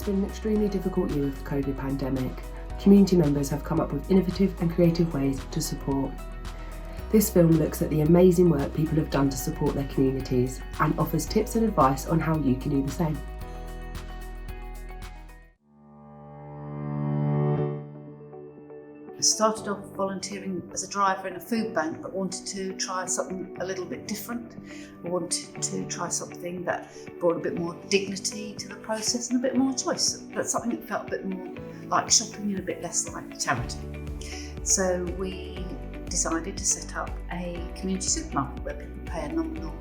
It's been an extremely difficult year with the COVID pandemic. Community members have come up with innovative and creative ways to support. This film looks at the amazing work people have done to support their communities and offers tips and advice on how you can do the same. I started off volunteering as a driver in a food bank, but wanted to try something a little bit different. I wanted to try something that brought a bit more dignity to the process and a bit more choice, but something that felt a bit more like shopping and a bit less like charity. So we decided to set up a community supermarket where people pay a nominal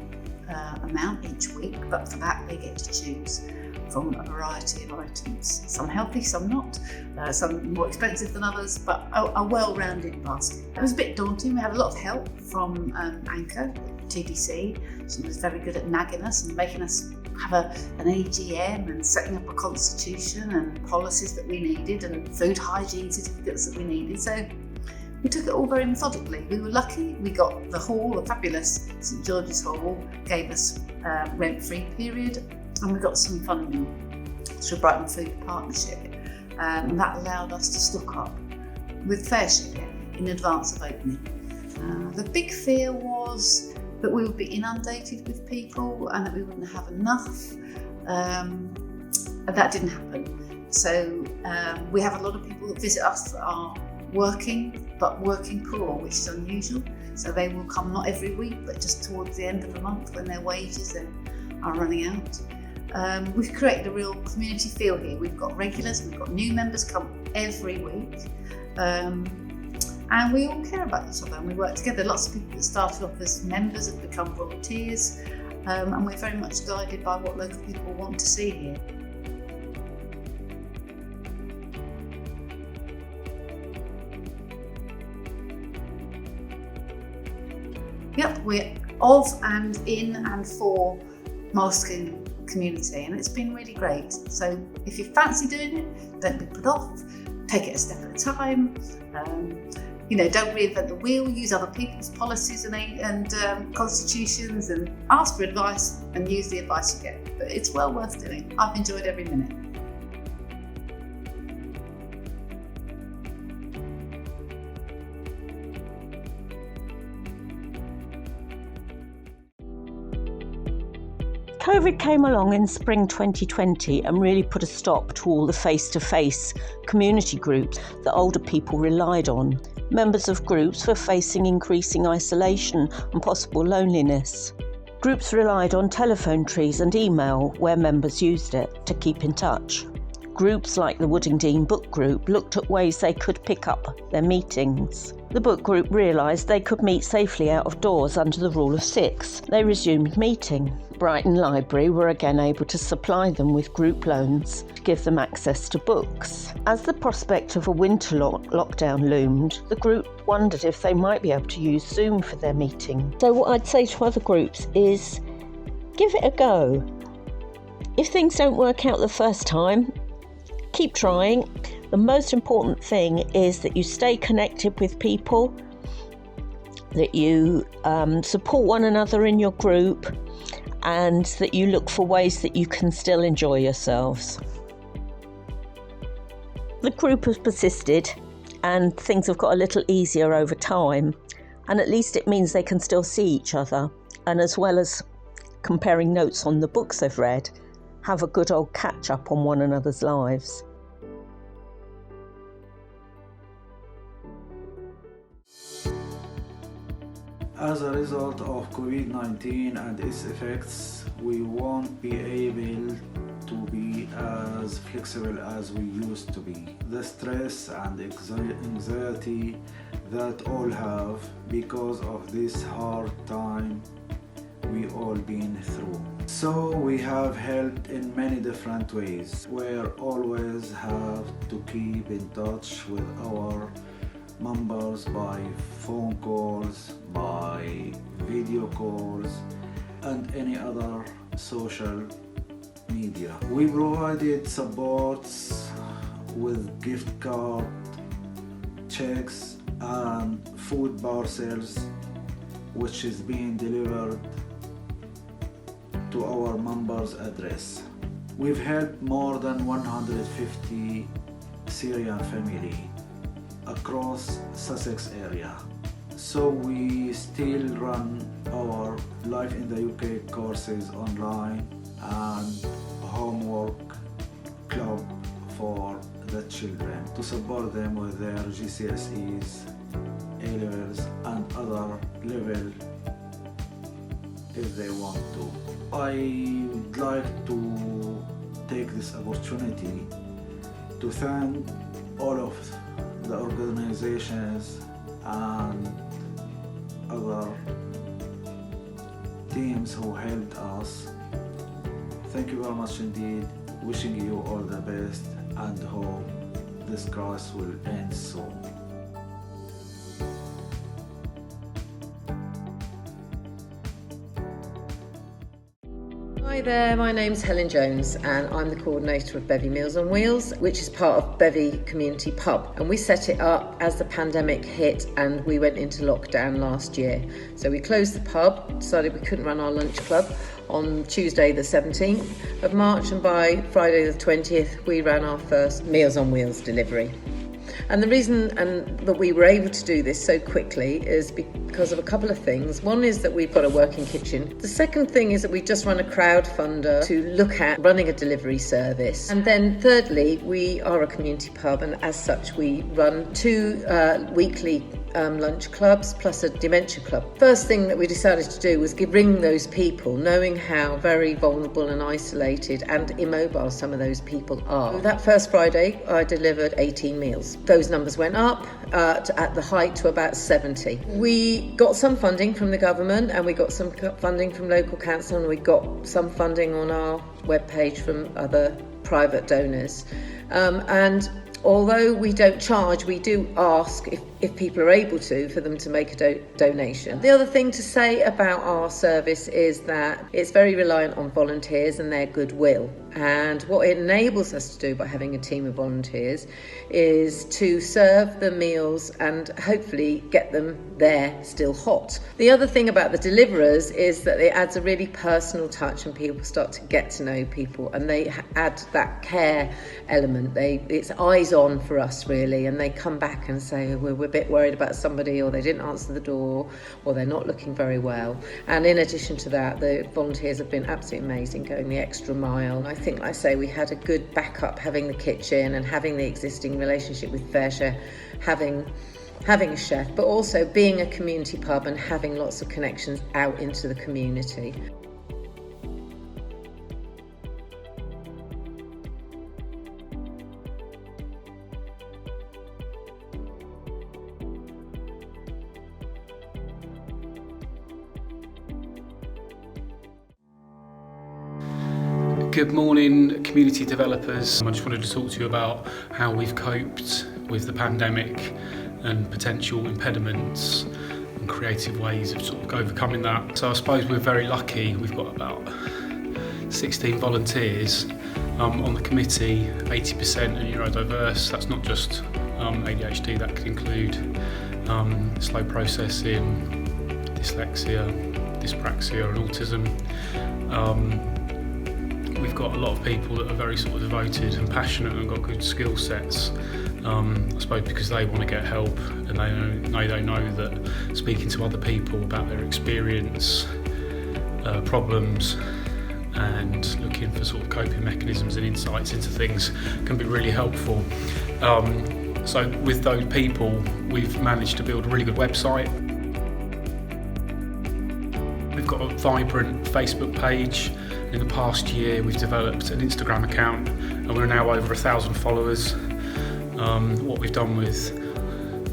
amount each week, but for that they get to choose from a variety of items, some healthy, some not, some more expensive than others, but a well-rounded basket. It was a bit daunting. We had a lot of help from Anchor, TDC. She was very good at nagging us and making us have an AGM and setting up a constitution and policies that we needed and food hygiene certificates that we needed. So we took it all very methodically. We were lucky. We got the hall, a fabulous St George's Hall, gave us rent-free period, and we got some funding through Brighton Food Partnership, and that allowed us to stock up with fair share in advance of opening. The big fear was that we would be inundated with people and that we wouldn't have enough. That didn't happen. So we have a lot of people that visit us that are working, but working poor, which is unusual. So they will come not every week, but just towards the end of the month when their wages then are running out. We've created a real community feel here. We've got regulars, we've got new members come every week, and we all care about each other and we work together. Lots of people that started off as members have become volunteers, and we're very much guided by what local people want to see here. Yep, we're of and in and for Moleskin community, and it's been really great. So if you fancy doing it, don't be put off, take it a step at a time. Don't reinvent the wheel, use other people's policies and constitutions, and ask for advice and use the advice you get. But it's well worth doing. I've enjoyed every minute. COVID came along in spring 2020 and really put a stop to all the face-to-face community groups that older people relied on. Members of groups were facing increasing isolation and possible loneliness. Groups relied on telephone trees and email where members used it to keep in touch. Groups like the Woodingdean Book Group looked at ways they could pick up their meetings. The book group realised they could meet safely out of doors under the rule of 6. They resumed meeting. Brighton Library were again able to supply them with group loans to give them access to books. As the prospect of a winter lockdown loomed, the group wondered if they might be able to use Zoom for their meeting. So what I'd say to other groups is, give it a go. If things don't work out the first time, keep trying. The most important thing is that you stay connected with people, that you support one another in your group, and that you look for ways that you can still enjoy yourselves. The group has persisted and things have got a little easier over time, and at least it means they can still see each other, and as well as comparing notes on the books they've read, have a good old catch up on one another's lives. As a result of COVID-19 and its effects, we won't be able to be as flexible as we used to be. The stress and anxiety that all have because of this hard time we all been through. So we have helped in many different ways. We always have to keep in touch with our members by phone calls, by video calls, and any other social media. We provided supports with gift card, checks, and food parcels, which is being delivered to our members' address. We've helped more than 150 Syrian family across Sussex area. So we still run our Life in the UK courses online and homework club for the children to support them with their GCSEs, A-levels and other level if they want to. I would like to take this opportunity to thank all of the organizations and other teams who helped us. Thank you very much indeed. Wishing you all the best and hope this crisis will end soon. Hi there, my name's Helen Jones and I'm the coordinator of Bevy Meals on Wheels, which is part of Bevy Community Pub, and we set it up as the pandemic hit and we went into lockdown last year. So we closed the pub, decided we couldn't run our lunch club on Tuesday the 17th of March, and by Friday the 20th we ran our first Meals on Wheels delivery. And the reason that we were able to do this so quickly is because of a couple of things. One is that we've got a working kitchen. The second thing is that we just run a crowdfunder to look at running a delivery service. And then thirdly, we are a community pub, and as such we run 2 weekly lunch clubs plus a dementia club. First thing that we decided to do was bring those people, knowing how very vulnerable and isolated and immobile some of those people are. That first Friday I delivered 18 meals. Those numbers went up at the height to about 70. We got some funding from the government and we got some funding from local council, and we got some funding on our webpage from other private donors. And although we don't charge, we do ask if people are able to, for them to make a donation. The other thing to say about our service is that it's very reliant on volunteers and their goodwill. And what it enables us to do by having a team of volunteers is to serve the meals and hopefully get them there still hot. The other thing about the deliverers is that it adds a really personal touch, and people start to get to know people, and they add that care element. It's eyes on for us really, and they come back and say, we're a bit worried about somebody, or they didn't answer the door, or they're not looking very well. And in addition to that, the volunteers have been absolutely amazing, going the extra mile. I think, like I say, we had a good backup, having the kitchen and having the existing relationship with Fairshare, having a chef, but also being a community pub and having lots of connections out into the community. Good morning, community developers. I just wanted to talk to you about how we've coped with the pandemic and potential impediments and creative ways of sort of overcoming that. So I suppose we're very lucky. We've got about 16 volunteers on the committee, 80% are neurodiverse. That's not just ADHD, that could include slow processing, dyslexia, dyspraxia and autism. We've got a lot of people that are very sort of devoted and passionate and got good skill sets, I suppose because they want to get help, and they know that speaking to other people about their experience, problems, and looking for sort of coping mechanisms and insights into things can be really helpful. So with those people, we've managed to build a really good website. We've got a vibrant Facebook page. In the past year, we've developed an Instagram account, and we're now over 1,000 followers. What we've done with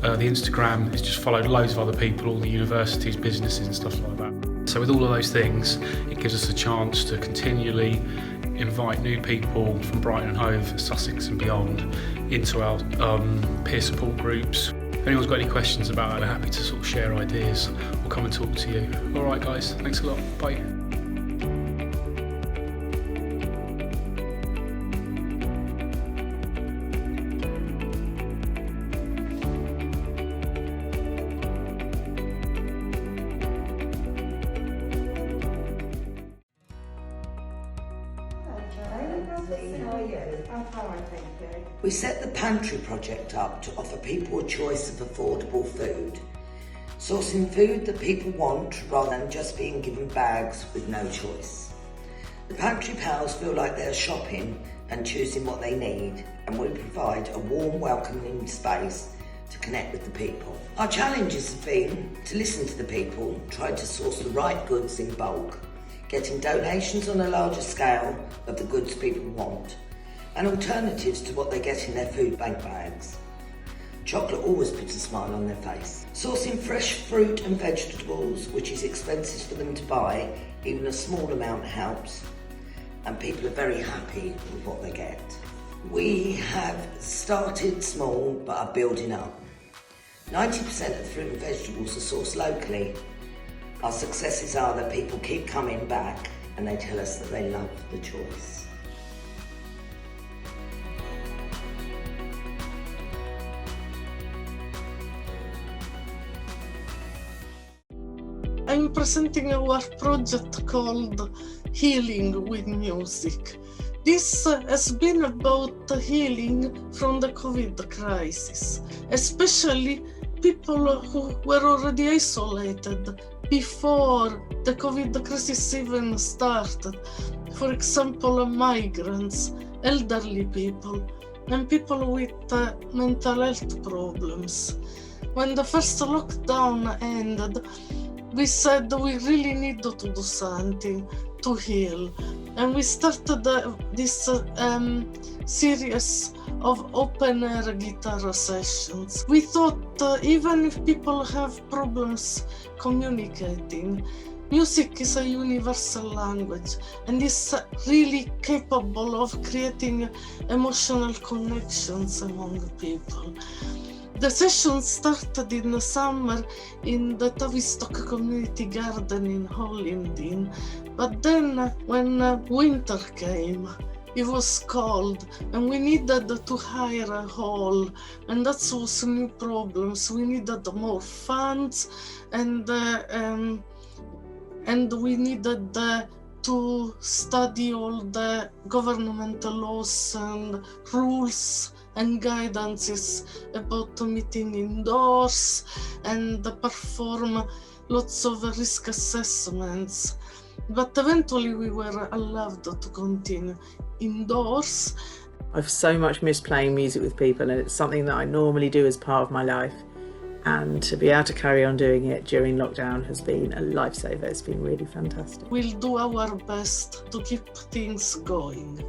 the Instagram is just followed loads of other people, all the universities, businesses and stuff like that. So with all of those things, it gives us a chance to continually invite new people from Brighton and Hove, Sussex and beyond into our peer support groups. If anyone's got any questions about it, we're happy to sort of share ideas or come and talk to you. All right guys, thanks a lot, bye. We set the pantry project up to offer people a choice of affordable food, sourcing food that people want rather than just being given bags with no choice. The Pantry Pals feel like they're shopping and choosing what they need, and we provide a warm, welcoming space to connect with the people. Our challenges have been to listen to the people, try to source the right goods in bulk, getting donations on a larger scale of the goods people want, and alternatives to what they get in their food bank bags. Chocolate always puts a smile on their face. Sourcing fresh fruit and vegetables, which is expensive for them to buy, even a small amount helps, and people are very happy with what they get. We have started small but are building up. 90% of the fruit and vegetables are sourced locally. Our successes are that people keep coming back and they tell us that they love the choice. I'm presenting our project called Healing with Music. This has been about healing from the COVID crisis, especially people who were already isolated before the COVID crisis even started. For example, migrants, elderly people, and people with mental health problems. When the first lockdown ended, we said we really need to do something to heal. And we started this series of open-air guitar sessions. We thought even if people have problems communicating, music is a universal language and is really capable of creating emotional connections among people. The session started in the summer in the Tavistock Community Garden in Hollindene, but then when winter came, it was cold and we needed to hire a hall, and that was new problems. We needed more funds and we needed to study all the governmental laws and rules and guidances about meeting indoors and perform lots of risk assessments. But eventually we were allowed to continue indoors. I've so much missed playing music with people, and it's something that I normally do as part of my life. And to be able to carry on doing it during lockdown has been a lifesaver. It's been really fantastic. We'll do our best to keep things going.